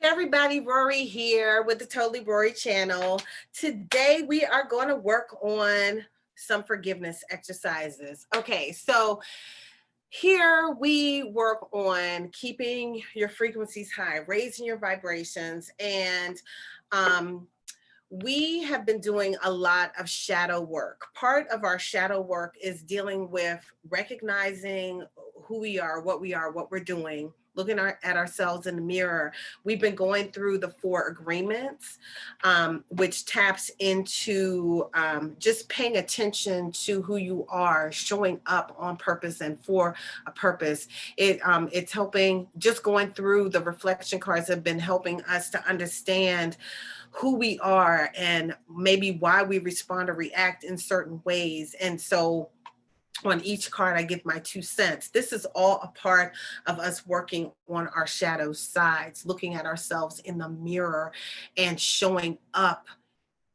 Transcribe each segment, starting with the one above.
Hey everybody, Rorree here with the Totally Rorree channel. Today we are going to work on some forgiveness exercises. Okay, so here we work on keeping your frequencies high, raising your vibrations, and um, we have been doing a lot of shadow work. Part of our shadow work is dealing with recognizing who we are, what we're doing, looking at ourselves in the mirror. We've been going through the 4 agreements, which taps into just paying attention to who you are, showing up on purpose and for a purpose. It's helping, just going through the reflection cards have been helping us to understand who we are and maybe why we respond or react in certain ways. And so on each card, I give my 2 cents. This is all a part of us working on our shadow sides, looking at ourselves in the mirror and showing up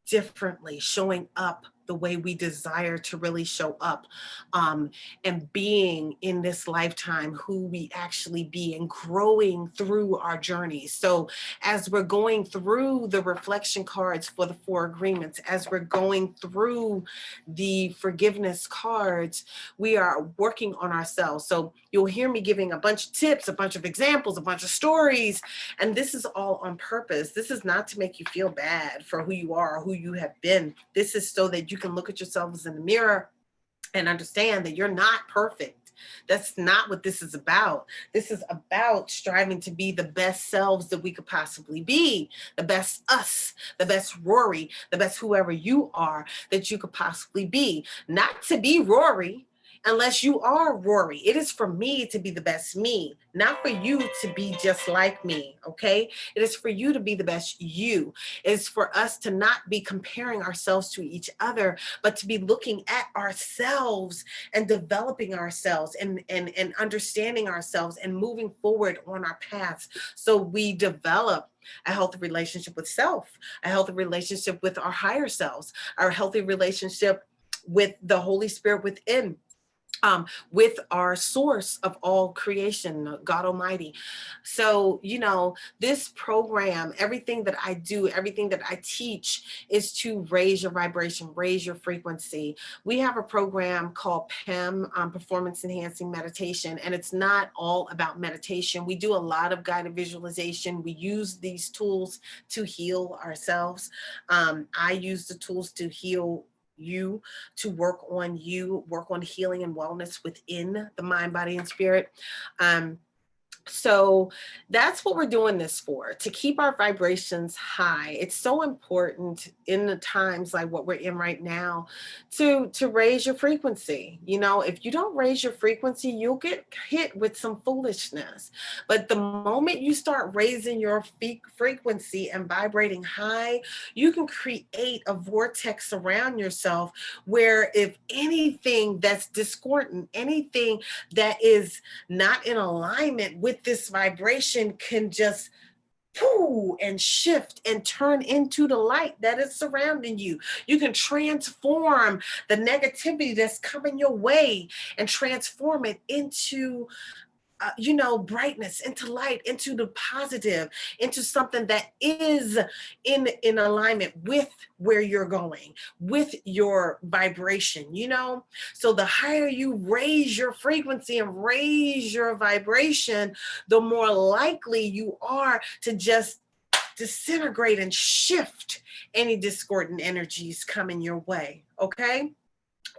differently, showing up the way we desire to really show up, and being in this lifetime who we actually be and growing through our journey. So as we're going through the reflection cards for the 4 agreements, as we're going through the forgiveness cards, we are working on ourselves. So you'll hear me giving a bunch of tips, a bunch of examples, a bunch of stories, and this is all on purpose. This is not to make you feel bad for who you are or who you have been. This is so that you can look at yourselves in the mirror and understand that you're not perfect. That's not what this is about. This is about striving to be the best selves that we could possibly be, the best us, the best Rorree, the best whoever you are that you could possibly be. Not to be Rorree, unless you are Rorree. It is for me to be the best me, not for you to be just like me, okay? It is for you to be the best you. It is for us to not be comparing ourselves to each other, but to be looking at ourselves and developing ourselves and understanding ourselves and moving forward on our paths so we develop a healthy relationship with self, a healthy relationship with our higher selves, our healthy relationship with the Holy Spirit within, with our source of all creation, God Almighty. So, this program, everything that I do, everything that I teach is to raise your vibration, raise your frequency. We have a program called PEM, Performance Enhancing Meditation, and it's not all about meditation. We do a lot of guided visualization. We use these tools to heal ourselves. I use the tools to heal you, to work on you, work on healing and wellness within the mind, body, and spirit. So that's what we're doing this for, to keep our vibrations high. It's so important in the times like what we're in right now to raise your frequency. If you don't raise your frequency, you'll get hit with some foolishness. But the moment you start raising your frequency and vibrating high, you can create a vortex around yourself where if anything that's discordant, anything that is not in alignment with this vibration can just and shift and turn into the light that is surrounding you. You can transform the negativity that's coming your way and transform it into brightness, into light, into the positive, into something that is in alignment with where you're going, with your vibration. So the higher you raise your frequency and raise your vibration, the more likely you are to just disintegrate and shift any discordant energies coming your way. Okay.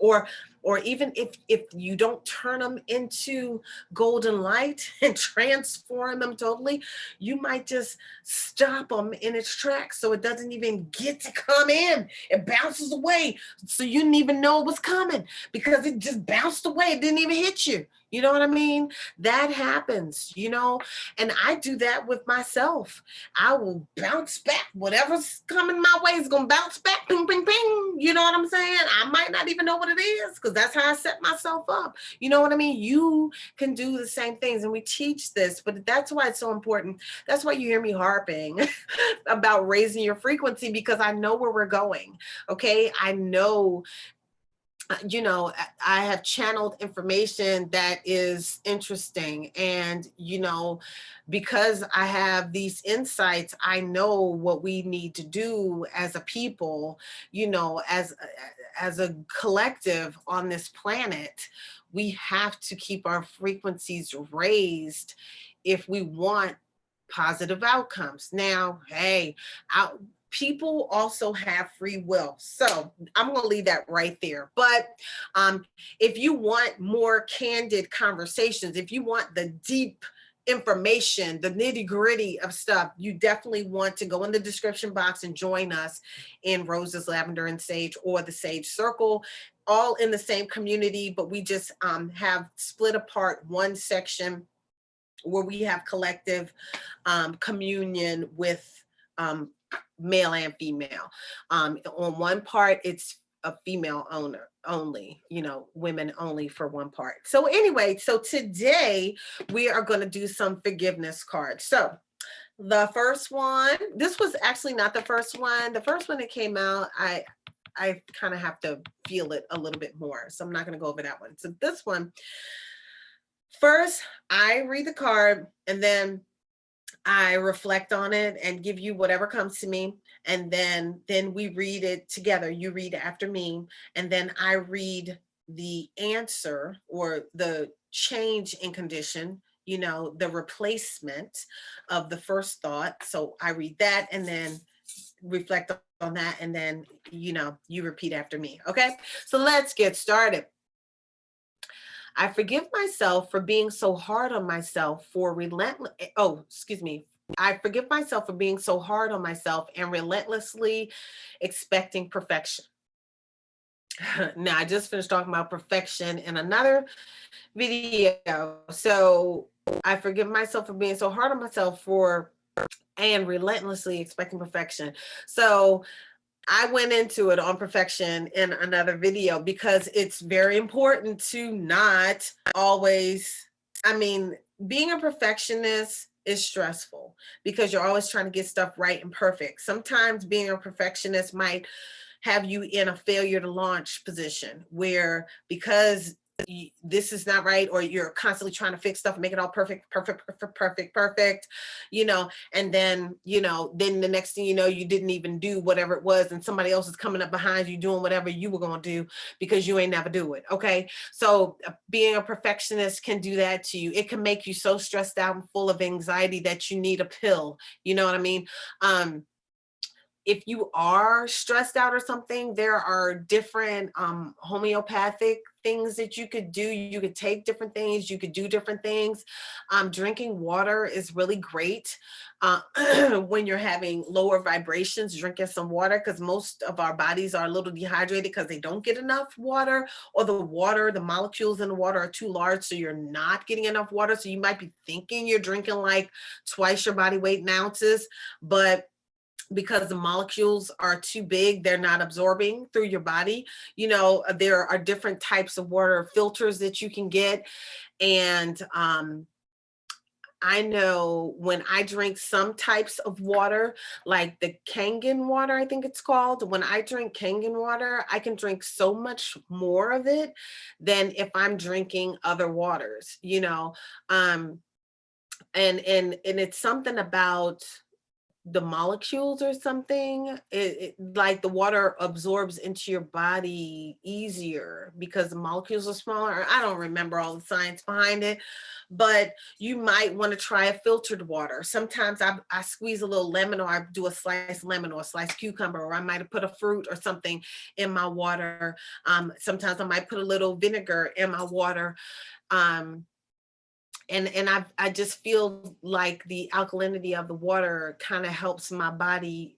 Or even if you don't turn them into golden light and transform them totally, you might just stop them in its tracks so it doesn't even get to come in. It bounces away so you didn't even know it was coming because it just bounced away. It didn't even hit you. You know what I mean? That happens. And I do that with myself. I will bounce back. Whatever's coming my way is going to bounce back. Ping, ping, ping. You know what I'm saying? I might not even know what it is because that's how I set myself up. You know what I mean? You can do the same things. And we teach this, but that's why it's so important. That's why you hear me harping about raising your frequency, because I know where we're going. Okay. I know I have channeled information that is interesting. And, because I have these insights, I know what we need to do as a people, as a collective on this planet. We have to keep our frequencies raised if we want positive outcomes. Now, hey, out people also have free will. So I'm going to leave that right there. But if you want more candid conversations, if you want the deep information, the nitty gritty of stuff, you definitely want to go in the description box and join us in Roses, Lavender, and Sage, or the Sage Circle, all in the same community, but we just have split apart one section where we have collective communion with male and female. On one part, it's a female owner only, women only for one part. So anyway, so today we are going to do some forgiveness cards. So the first one, this was actually not the first one. The first one that came out, I kind of have to feel it a little bit more. So I'm not going to go over that one. So this one, first, I read the card and then I reflect on it and give you whatever comes to me. And then we read it together. You read after me. And then I read the answer or the change in condition, the replacement of the first thought. So I read that and then reflect on that. And then, you repeat after me. Okay. So let's get started. I forgive myself for being so hard on myself for relentless. Oh, excuse me. I forgive myself for being so hard on myself and relentlessly expecting perfection. Now, I just finished talking about perfection in another video. So I forgive myself for being so hard on myself and relentlessly expecting perfection. So I went into it on perfection in another video because it's very important to not always, being a perfectionist is stressful because you're always trying to get stuff right and perfect. Sometimes being a perfectionist might have you in a failure to launch position where because this is not right, or you're constantly trying to fix stuff, make it all perfect, and then the next thing you know, you didn't even do whatever it was, and somebody else is coming up behind you doing whatever you were going to do because you ain't never do it. Okay. So being a perfectionist can do that to you. It can make you so stressed out and full of anxiety that you need a pill. You know what I mean? If you are stressed out or something, there are different homeopathic things that you could do. You could take different things, you could do different things. Drinking water is really great when you're having lower vibrations, drinking some water, because most of our bodies are a little dehydrated because they don't get enough water, or the molecules in the water are too large, so you're not getting enough water. So you might be thinking you're drinking like twice your body weight in ounces, but because the molecules are too big, they're not absorbing through your body. There are different types of water filters that you can get. And I know when I drink some types of water, like the Kangen water, I think it's called. When I drink Kangen water, I can drink so much more of it than if I'm drinking other waters, and it's something about the molecules or something. Like the water absorbs into your body easier because the molecules are smaller. I don't remember all the science behind it, but you might want to try a filtered water. Sometimes I squeeze a little lemon, or I do a sliced lemon or a sliced cucumber, or I might have put a fruit or something in my water. Sometimes I might put a little vinegar in my water. And I just feel like the alkalinity of the water kind of helps my body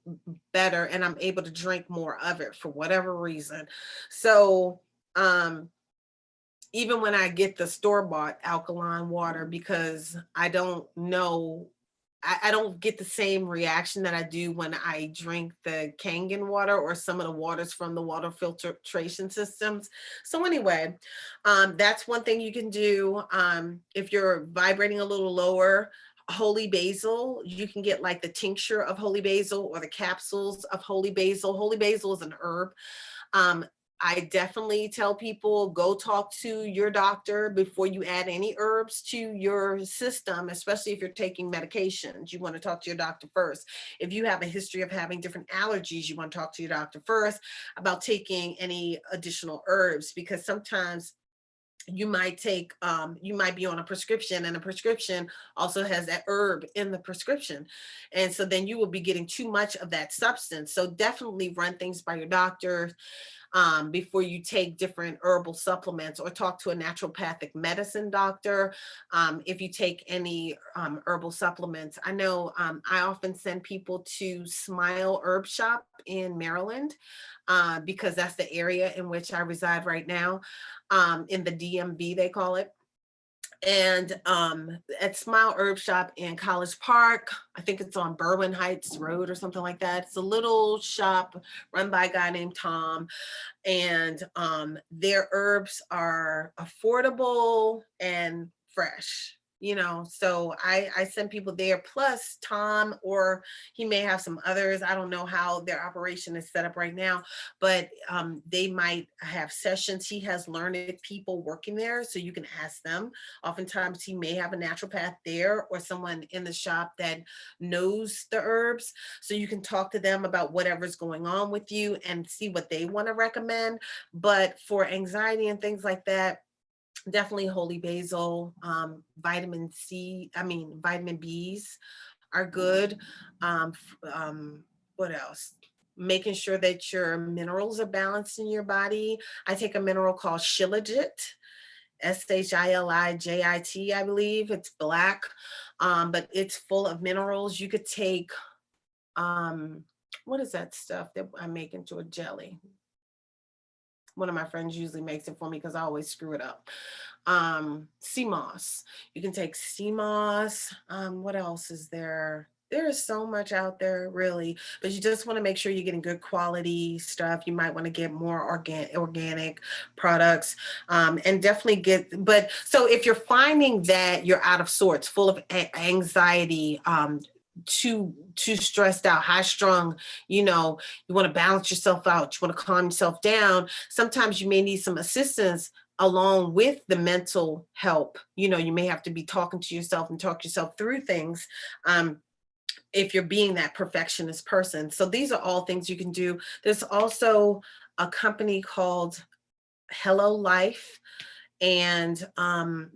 better, and I'm able to drink more of it for whatever reason. So even when I get the store-bought alkaline water, because I don't know, I don't get the same reaction that I do when I drink the Kangen water or some of the waters from the water filtration systems. So anyway, that's one thing you can do. If you're vibrating a little lower, holy basil, you can get like the tincture of holy basil or the capsules of holy basil. Holy basil is an herb. I definitely tell people, go talk to your doctor before you add any herbs to your system, especially if you're taking medications. You want to talk to your doctor first. If you have a history of having different allergies, you want to talk to your doctor first about taking any additional herbs, because sometimes you might take you might be on a prescription, and a prescription also has that herb in the prescription, and so then you will be getting too much of that substance. So definitely run things by your doctor before you take different herbal supplements, or talk to a naturopathic medicine doctor if you take any herbal supplements. I know I often send people to Smile Herb Shop in Maryland because that's the area in which I reside right now, in the DMV, they call it. And at Smile Herb Shop in College Park, I think it's on Berwyn Heights Road or something like that. It's a little shop run by a guy named Tom, and their herbs are affordable and fresh, so I send people there, plus Tom, or he may have some others. I don't know how their operation is set up right now, but they might have sessions. He has learned people working there, so you can ask them. Oftentimes he may have a naturopath there, or someone in the shop that knows the herbs, so you can talk to them about whatever's going on with you and see what they want to recommend. But for anxiety and things like that, definitely holy basil, vitamin B's are good. What else? Making sure that your minerals are balanced in your body. I take a mineral called Shilajit, Shilijit, I believe. It's black, but it's full of minerals. You could take, what is that stuff that I make into a jelly? One of my friends usually makes it for me because I always screw it up. Sea moss. You can take sea moss. What else is there? There is so much out there, really, but you just want to make sure you're getting good quality stuff. You might want to get more organic products, and definitely but so if you're finding that you're out of sorts, full of anxiety, too stressed out, high strung, you want to balance yourself out, you want to calm yourself down, sometimes you may need some assistance along with the mental help. You may have to be talking to yourself and talk yourself through things, if you're being that perfectionist person. So these are all things you can do. There's also a company called Hello Life, and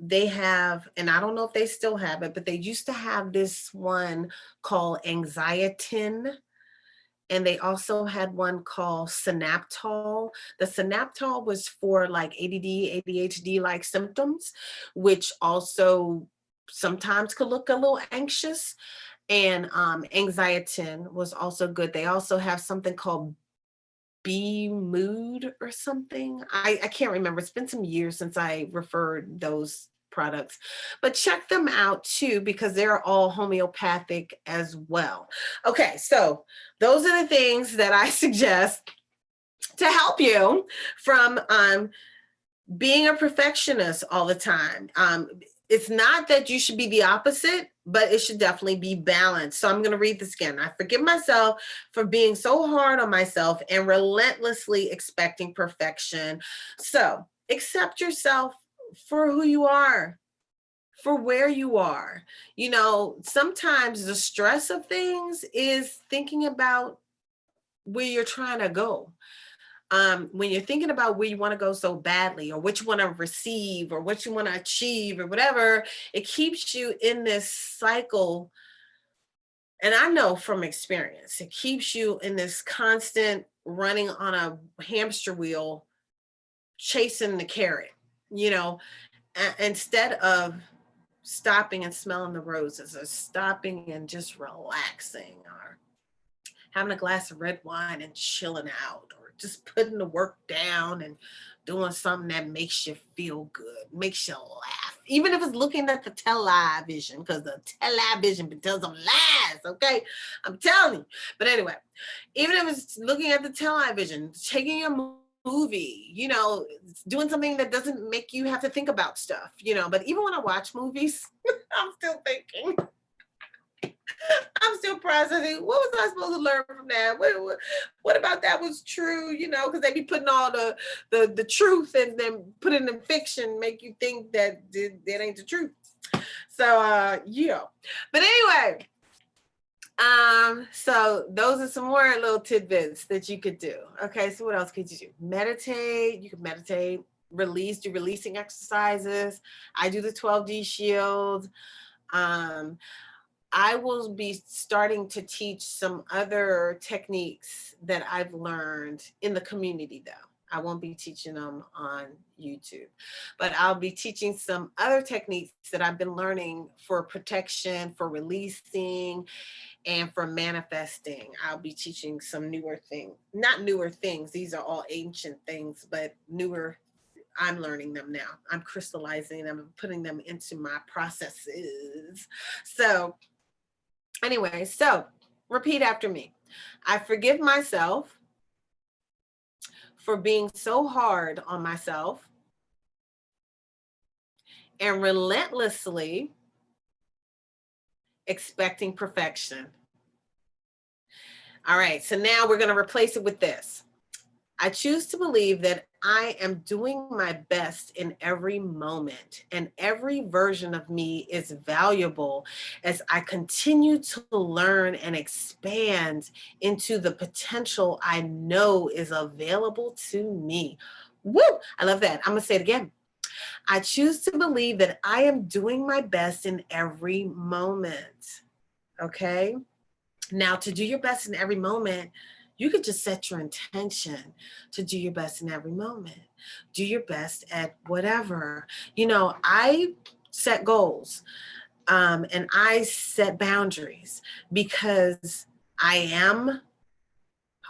they have, and I don't know if they still have it, but they used to have this one called Anxietin, and they also had one called Synaptol. The Synaptol was for like ADD, ADHD like symptoms, which also sometimes could look a little anxious. And Anxietin was also good. They also have something called Be Mood or something. I can't remember. It's been some years since I referred those products, but check them out too, because they're all homeopathic as well. Okay, so those are the things that I suggest to help you from being a perfectionist all the time. It's not that you should be the opposite, but it should definitely be balanced. So I'm going to read this again. I forgive myself for being so hard on myself and relentlessly expecting perfection. So accept yourself for who you are, for where you are. Sometimes the stress of things is thinking about where you're trying to go. When you're thinking about where you want to go so badly, or what you want to receive, or what you want to achieve, or whatever, it keeps you in this cycle. And I know from experience, it keeps you in this constant running on a hamster wheel, chasing the carrot, instead of stopping and smelling the roses, or stopping and just relaxing, or having a glass of red wine and chilling out, or just putting the work down and doing something that makes you feel good, makes you laugh, even if it's looking at the television, because the television tells them lies, okay? I'm telling you. But anyway, even if it's looking at the television, taking a movie, doing something that doesn't make you have to think about stuff, but even when I watch movies, I'm still thinking. I'm still processing. What was I supposed to learn from that? What about that was true? You know, because they be putting all the truth and then put it in fiction, make you think that that ain't the truth. So yeah. But anyway, so those are some more little tidbits that you could do. Okay, so what else could you do? Meditate. You can meditate, do releasing exercises. I do the 12D shield. Um, I will be starting to teach some other techniques that I've learned in the community, though. I won't be teaching them on YouTube, but I'll be teaching some other techniques that I've been learning for protection, for releasing, and for manifesting. I'll be teaching some newer things, not newer things. These are all ancient things, but newer. I'm learning them now. I'm crystallizing them and putting them into my processes. So anyway, so repeat after me. I forgive myself for being so hard on myself and relentlessly expecting perfection. All right, so now we're going to replace it with this. I choose to believe that I am doing my best in every moment, and every version of me is valuable as I continue to learn and expand into the potential I know is available to me. Woo! I love that. I'm going to say it again. I choose to believe that I am doing my best in every moment. Okay? Now, to do your best in every moment, you could just set your intention to do your best in every moment. Do your best at whatever. You know, I set goals and I set boundaries because hi,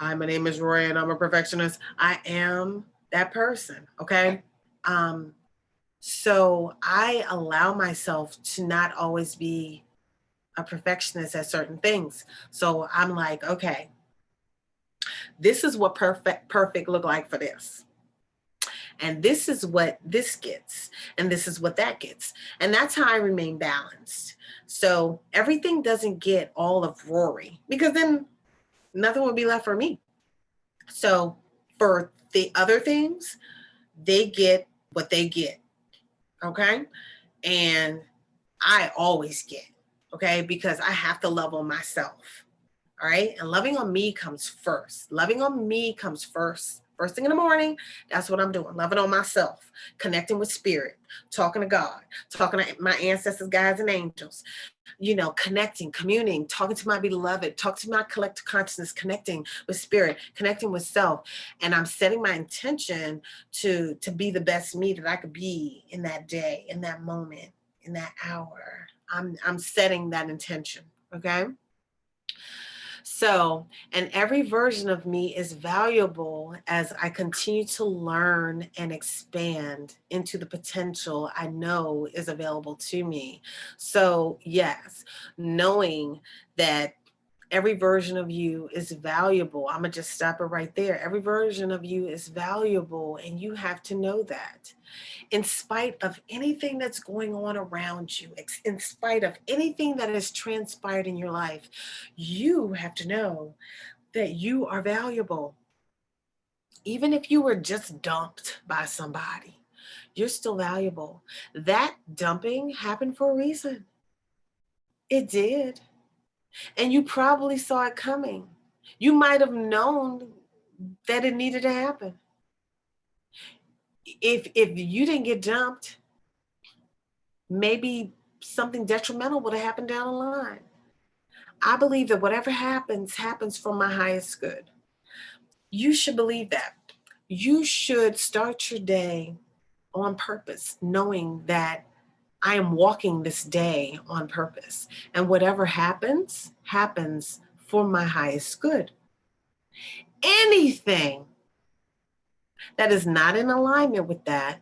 my name is Rorree and I'm a perfectionist. I am that person, okay? So I allow myself to not always be a perfectionist at certain things. So I'm like, okay, this is what perfect look like for this. And this is what this gets. And this is what that gets. And that's how I remain balanced. So everything doesn't get all of Rorree because then nothing would be left for me. So for the other things, they get what they get. Okay. And I always get, okay, because I have to love on myself. All right. And loving on me comes first. Loving on me comes first. First thing in the morning, that's what I'm doing. Loving on myself, connecting with spirit, talking to God, talking to my ancestors, guides, and angels, you know, connecting, communing, talking to my beloved, talking to my collective consciousness, connecting with spirit, connecting with self. And I'm setting my intention to be the best me that I could be in that day, in that moment, in that hour. I'm setting that intention. Okay. So, and every version of me is valuable as I continue to learn and expand into the potential I know is available to me. So, yes, knowing that every version of you is valuable. I'm going to just stop it right there. Every version of you is valuable, and you have to know that in spite of anything that's going on around you, in spite of anything that has transpired in your life, you have to know that you are valuable. Even if you were just dumped by somebody, you're still valuable. That dumping happened for a reason. It did. And you probably saw it coming. You might have known that it needed to happen. If you didn't get dumped, maybe something detrimental would have happened down the line. I believe that whatever happens, happens for my highest good. You should believe that. You should start your day on purpose, knowing that I am walking this day on purpose. And whatever happens, happens for my highest good. Anything that is not in alignment with that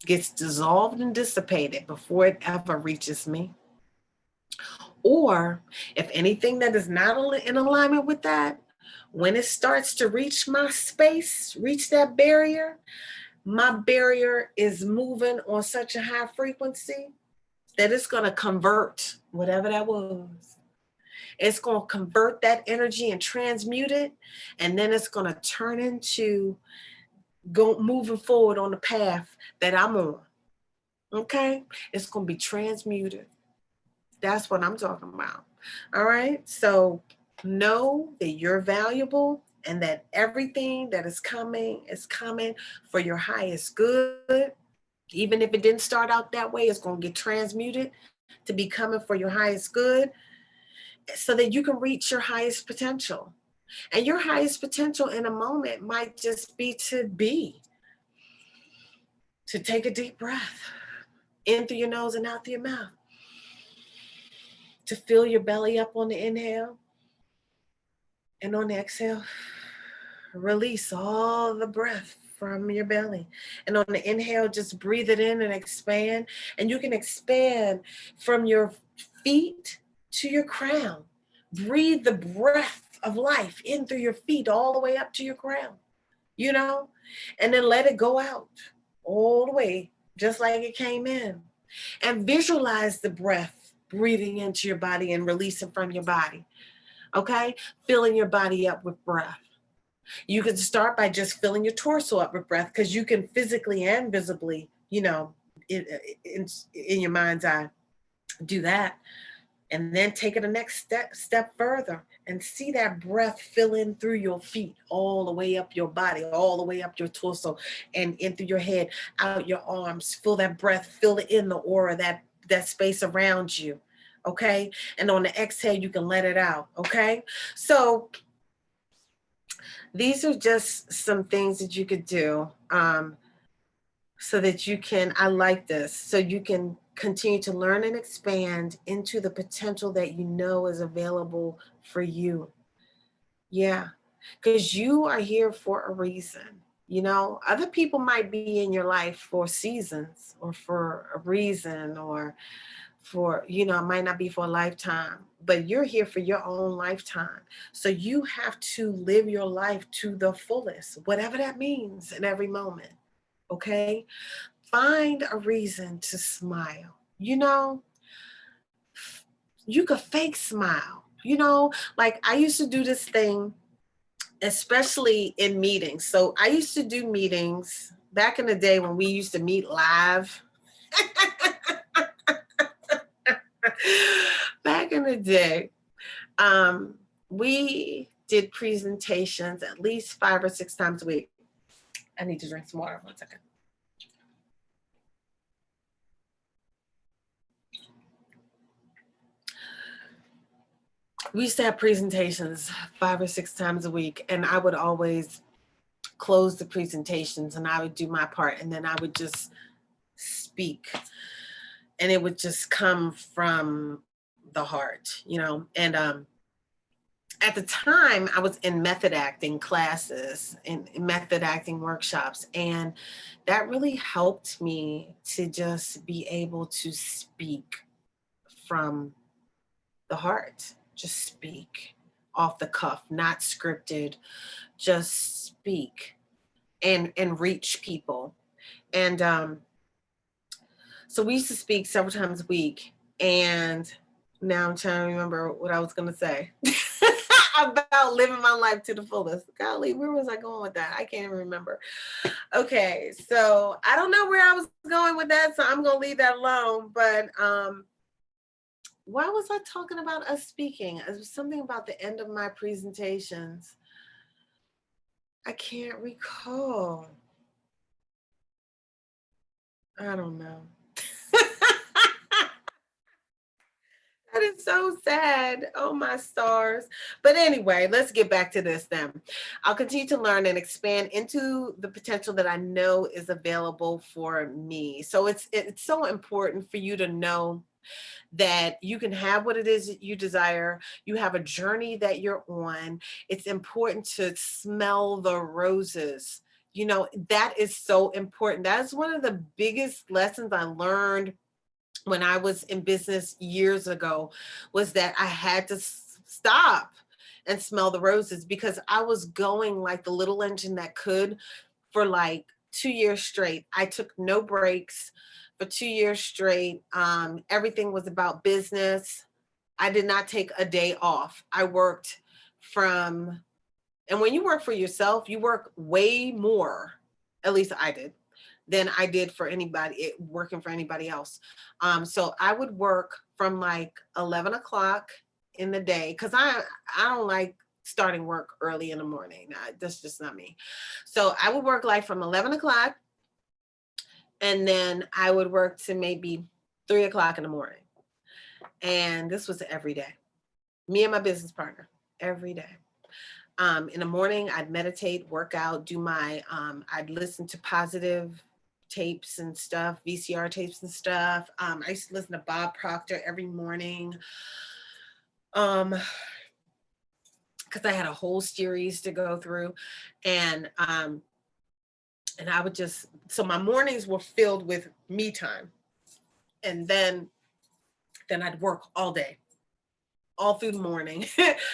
gets dissolved and dissipated before it ever reaches me. Or if anything that is not in alignment with that, when it starts to reach my space, reach that barrier, my barrier is moving on such a high frequency, that it's going to convert whatever that was. It's going to convert that energy and transmute it. And then it's going to turn into moving forward on the path that I'm on. Okay? It's going to be transmuted. That's what I'm talking about. All right? So know that you're valuable and that everything that is coming for your highest good. Even if it didn't start out that way, it's going to get transmuted to be coming for your highest good so that you can reach your highest potential. And your highest potential in a moment might just to take a deep breath in through your nose and out through your mouth, to fill your belly up on the inhale, and on the exhale, release all the breath from your belly. And on the inhale, just breathe it in and expand. And you can expand from your feet to your crown. Breathe the breath of life in through your feet all the way up to your crown, and then let it go out all the way, just like it came in. And visualize the breath breathing into your body and releasing from your body. Okay? Filling your body up with breath. You can start by just filling your torso up with breath, because you can physically and visibly, in your mind's eye, do that. And then take it a next step further and see that breath fill in through your feet, all the way up your body, all the way up your torso, and in through your head, out your arms. Feel that breath, fill it in the aura, that space around you. Okay? And on the exhale, you can let it out. Okay? So these are just some things that you could do so that you can, I like this, so you can continue to learn and expand into the potential that you know is available for you. Yeah, because you are here for a reason. Other people might be in your life for seasons or for a reason, or it might not be for a lifetime, but you're here for your own lifetime. So you have to live your life to the fullest, whatever that means in every moment. Okay? Find a reason to smile. You could fake smile. Like I used to do this thing, especially in meetings. So I used to do meetings back in the day when we used to meet live. Back in the day, we did presentations at least 5 or 6 times a week. I need to drink some water. 1 second. We used to have presentations 5 or 6 times a week, and I would always close the presentations and I would do my part, and then I would just speak, and it would just come from the heart, and at the time I was in method acting classes and method acting workshops, and that really helped me to just be able to speak from the heart. Just speak off the cuff, not scripted, just speak and reach people. And so we used to speak several times a week, and now I'm trying to remember what I was going to say about living my life to the fullest. Golly, where was I going with that? I can't even remember. Okay, so I don't know where I was going with that, so I'm going to leave that alone. But why was I talking about us speaking? It was something about the end of my presentations. I can't recall. I don't know. That is so sad. Oh, my stars. But anyway, let's get back to this then. I'll continue to learn and expand into the potential that I know is available for me. So it's so important for you to know that you can have what it is that you desire. You have a journey that you're on. It's important to smell the roses. That is so important. That is one of the biggest lessons I learned when I was in business years ago, was that I had to stop and smell the roses, because I was going like the little engine that could for like 2 years straight. I took no breaks for 2 years straight. Everything was about business. I did not take a day off. I worked from, and when you work for yourself, you work way more, at least I did, than I did for anybody working for anybody else. So I would work from like 11 o'clock in the day, because I don't like starting work early in the morning. That's just not me. So I would work like from 11 o'clock, and then I would work to maybe 3 o'clock in the morning. And this was every day. Me and my business partner, every day. In the morning, I'd meditate, work out, do my, I'd listen to positive tapes and stuff, VCR tapes and stuff. I used to listen to Bob Proctor every morning. Because I had a whole series to go through. And I would just, so my mornings were filled with me time. And then I'd work all day, all through the morning.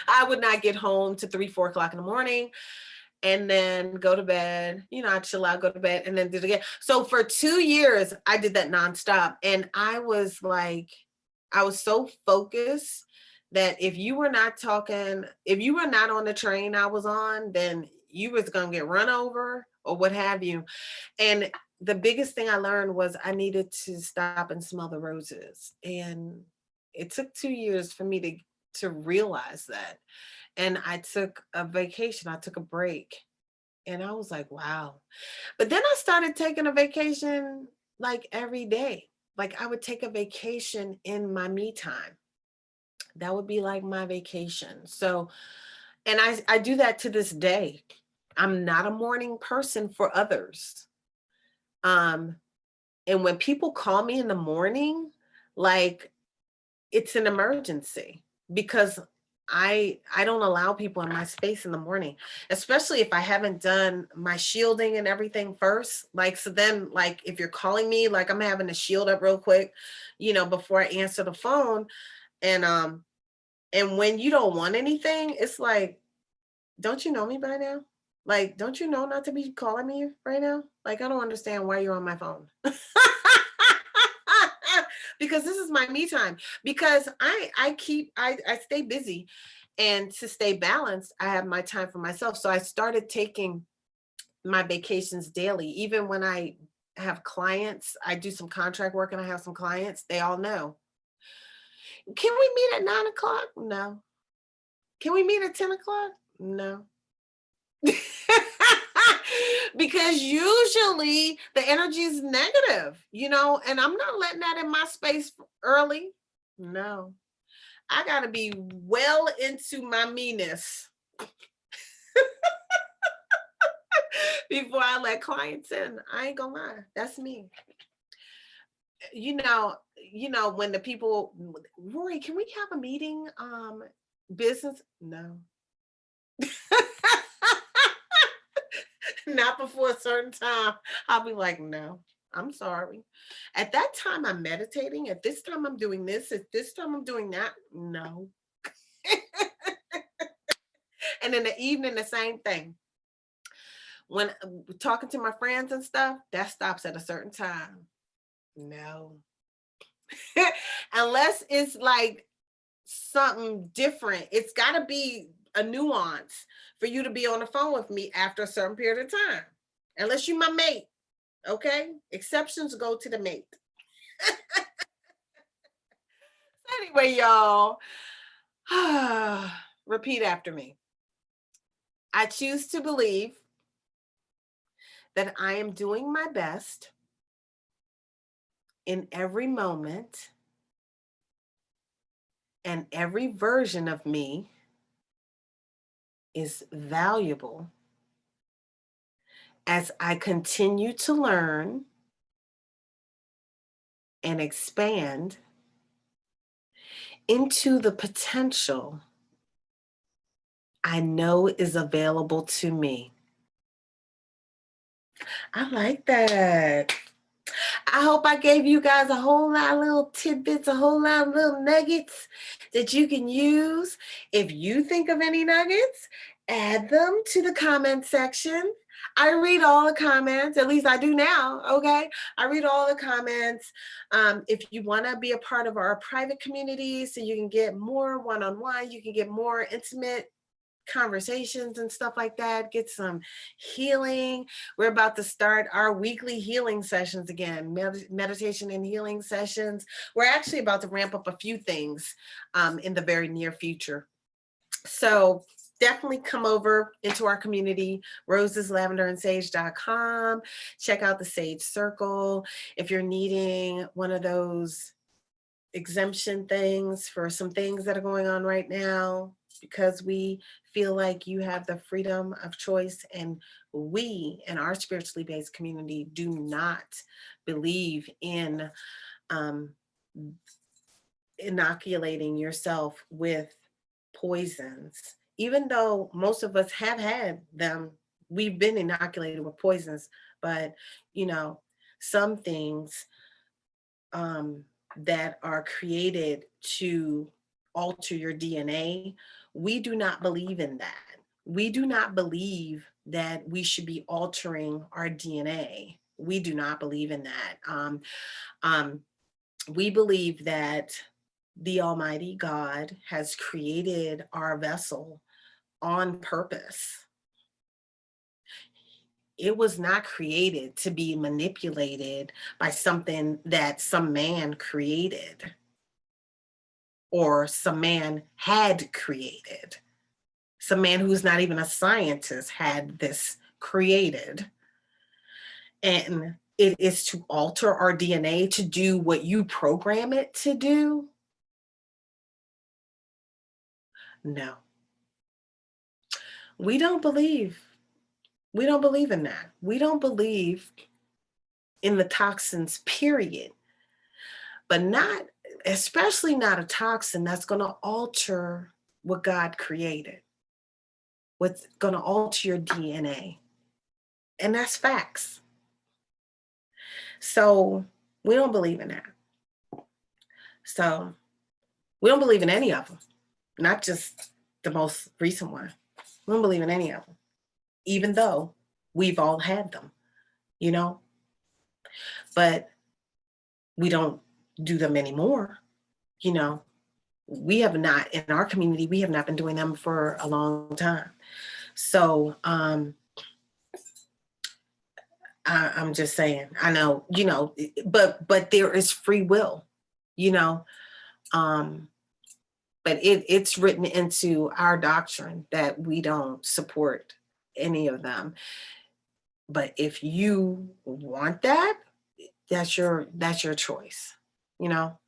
I would not get home to 3, 4 o'clock in the morning, and then go to bed. I'd chill out, go to bed, and then do it again. So for 2 years, I did that nonstop. And I was so focused that if you were not on the train I was on, then you was going to get run over or what have you. And the biggest thing I learned was I needed to stop and smell the roses. And it took 2 years for me to realize that. And I took a vacation, I took a break, and I was like, wow. But then I started taking a vacation like every day. Like I would take a vacation in my me time. That would be like my vacation. So, and I do that to this day. I'm not a morning person for others. And when people call me in the morning, like it's an emergency, because I don't allow people in my space in the morning, especially if I haven't done my shielding and everything first. Like, so then, like, if you're calling me, like I'm having to shield up real quick, before I answer the phone. And when you don't want anything, it's like, don't you know me by now? Like, don't you know not to be calling me right now? Like, I don't understand why you're on my phone. Because this is my me time. Because I stay busy, and to stay balanced, I have my time for myself. So I started taking my vacations daily. Even when I have clients, I do some contract work and I have some clients, they all know. Can we meet at 9 o'clock? No. Can we meet at 10 o'clock? No. Because usually the energy is negative, and I'm not letting that in my space early. No, I got to be well into my meanness before I let clients in. I ain't gonna lie, that's me. When the people, Rorree, can we have a meeting? Business? No. Not before a certain time. I'll be like, no, I'm sorry. At that time, I'm meditating. At this time, I'm doing this. At this time, I'm doing that. No. And in the evening, the same thing. When talking to my friends and stuff, that stops at a certain time. No. Unless it's like something different. It's got to be a nuance for you to be on the phone with me after a certain period of time. Unless you my mate. Okay? Exceptions go to the mate. Anyway, y'all, repeat after me. I choose to believe that I am doing my best in every moment, and every version of me is valuable as I continue to learn and expand into the potential I know is available to me. I like that. I hope I gave you guys a whole lot of little tidbits, a whole lot of little nuggets that you can use. If you think of any nuggets, add them to the comment section. I read all the comments, at least I do now, okay? I read all the comments. If you want to be a part of our private community so you can get more one-on-one, you can get more intimate conversations and stuff like that, get some healing. We're about to start our weekly healing sessions again, meditation and healing sessions. We're actually about to ramp up a few things in the very near future. So definitely come over into our community, roseslavenderandsage.com. Check out the Sage Circle. If you're needing one of those exemption things for some things that are going on right now, because we feel like you have the freedom of choice, and we in our spiritually based community do not believe in inoculating yourself with poisons. Even though most of us have had them, we've been inoculated with poisons, but you know, some things that are created to alter your DNA, we do not believe in that. We do not believe that we should be altering our DNA. We do not believe in that. We believe that the Almighty God has created our vessel on purpose. It was not created to be manipulated by something that some man created or some man had created. Some man who's not even a scientist had this created. And it is to alter our DNA to do what you program it to do. No, we don't believe. We don't believe in that. We don't believe in the toxins, period. But not, especially not a toxin that's going to alter what God created, what's going to alter your DNA. And that's facts. So we don't believe in that. So we don't believe in any of them, not just the most recent one. We don't believe in any of them, even though we've all had them, you know, but we don't do them anymore. You know, we have not, in our community, we have not been doing them for a long time. So I'm just saying, I know, you know, but there is free will, you know, but it's written into our doctrine that we don't support any of them. But if you want that, that's your choice, you know.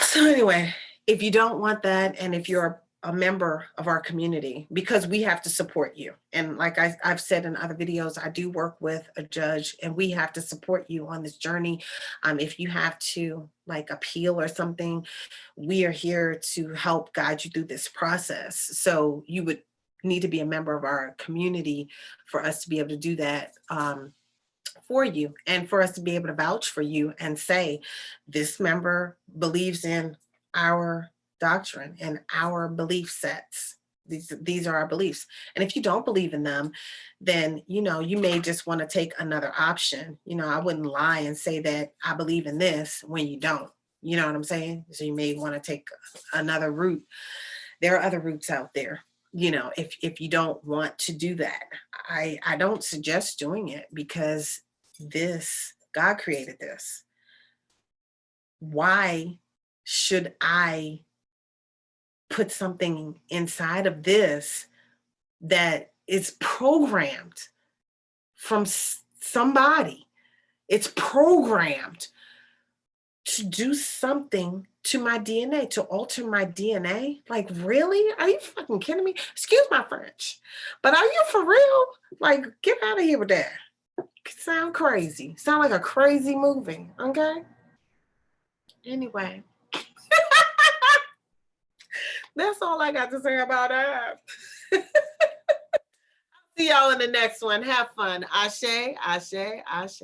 So anyway, if you don't want that, and if you're a member of our community, because we have to support you. And like I've said in other videos, I do work with a judge, and we have to support you on this journey. If you have to like appeal or something, we are here to help guide you through this process. So you would need to be a member of our community for us to be able to do that for you, and for us to be able to vouch for you and say, this member believes in our doctrine and our belief sets. These are our beliefs. And if you don't believe in them, then, you know, you may just want to take another option. You know, I wouldn't lie and say that I believe in this when you don't. You know what I'm saying? So you may want to take another route. There are other routes out there. You know, if you don't want to do that, I don't suggest doing it, because God created this. Why should I put something inside of this that is programmed from somebody? It's programmed to do something to my DNA, to alter my DNA. Like, really? Are you fucking kidding me? Excuse my French, but are you for real? Like, get out of here with that. Sound crazy. Sound like a crazy movie, okay? Anyway, that's all I got to say about that. See y'all in the next one. Have fun. Ashe, ashe, ashe.